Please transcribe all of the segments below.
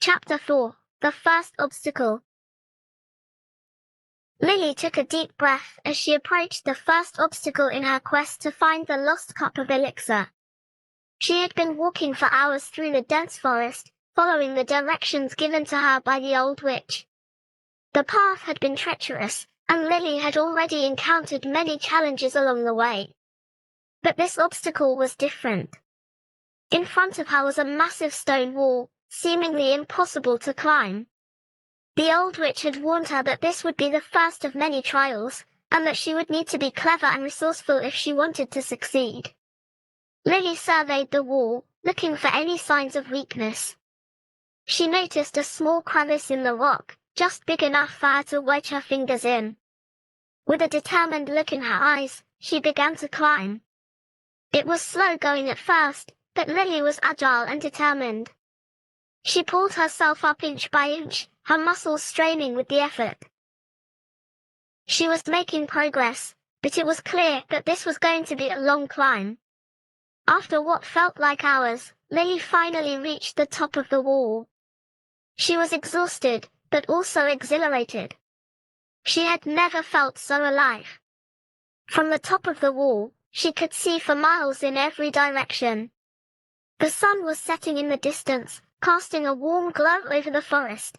Chapter 4, The First Obstacle. Lily took a deep breath as she approached the first obstacle in her quest to find the lost cup of elixir. She had been walking for hours through the dense forest, following the directions given to her by the old witch. The path had been treacherous, and Lily had already encountered many challenges along the way. But this obstacle was different. In front of her was a massive stone wall, seemingly impossible to climb. The old witch had warned her that this would be the first of many trials, and that she would need to be clever and resourceful if she wanted to succeed. Lily surveyed the wall, looking for any signs of weakness. She noticed a small crevice in the rock, just big enough for her to wedge her fingers in. With a determined look in her eyes, she began to climb. It was slow going at first, but Lily was agile and determined. She pulled herself up inch by inch, her muscles straining with the effort. She was making progress, but it was clear that this was going to be a long climb. After what felt like hours, Lily finally reached the top of the wall. She was exhausted, but also exhilarated. She had never felt so alive. From the top of the wall, she could see for miles in every direction. The sun was setting in the distance, casting a warm glow over the forest.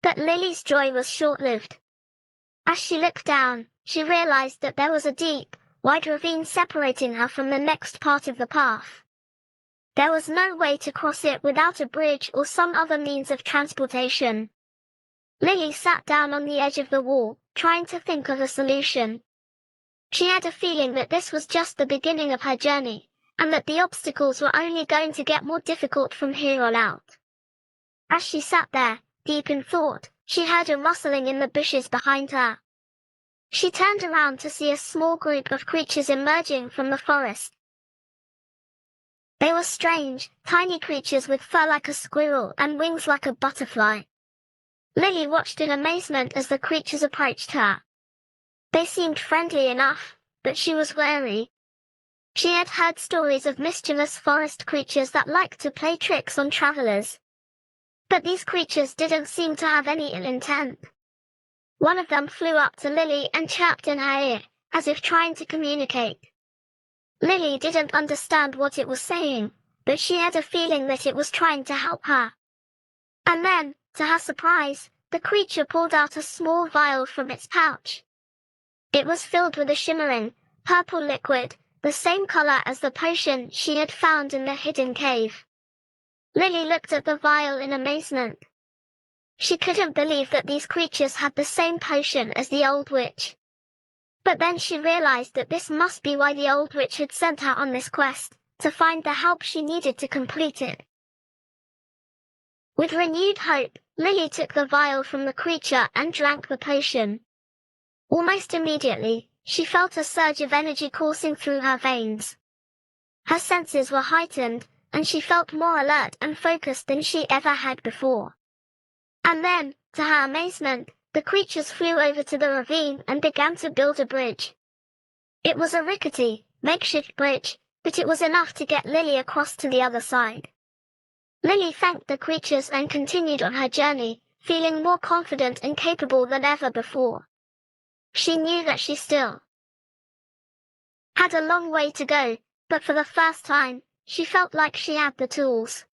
But Lily's joy was short-lived. As she looked down, she realized that there was a deep, wide ravine separating her from the next part of the path. There was no way to cross it without a bridge or some other means of transportation. Lily sat down on the edge of the wall, trying to think of a solution. She had a feeling that this was just the beginning of her journey, and that the obstacles were only going to get more difficult from here on out. As she sat there, deep in thought, she heard a rustling in the bushes behind her. She turned around to see a small group of creatures emerging from the forest. They were strange, tiny creatures with fur like a squirrel and wings like a butterfly. Lily watched in amazement as the creatures approached her. They seemed friendly enough, but she was wary. She had heard stories of mischievous forest creatures that liked to play tricks on travelers. But these creatures didn't seem to have any ill intent. One of them flew up to Lily and chirped in her ear, as if trying to communicate. Lily didn't understand what it was saying, but she had a feeling that it was trying to help her. And then, to her surprise, the creature pulled out a small vial from its pouch. It was filled with a shimmering, purple liquid, the same color as the potion she had found in the hidden cave. Lily looked at the vial in amazement. She couldn't believe that these creatures had the same potion as the old witch. But then she realized that this must be why the old witch had sent her on this quest, to find the help she needed to complete it. With renewed hope, Lily took the vial from the creature and drank the potion. Almost immediately, she felt a surge of energy coursing through her veins. Her senses were heightened, and she felt more alert and focused than she ever had before. And then, to her amazement, the creatures flew over to the ravine and began to build a bridge. It was a rickety, makeshift bridge, but it was enough to get Lily across to the other side. Lily thanked the creatures and continued on her journey, feeling more confident and capable than ever before. She knew that she still had a long way to go, but for the first time, she felt like she had the tools.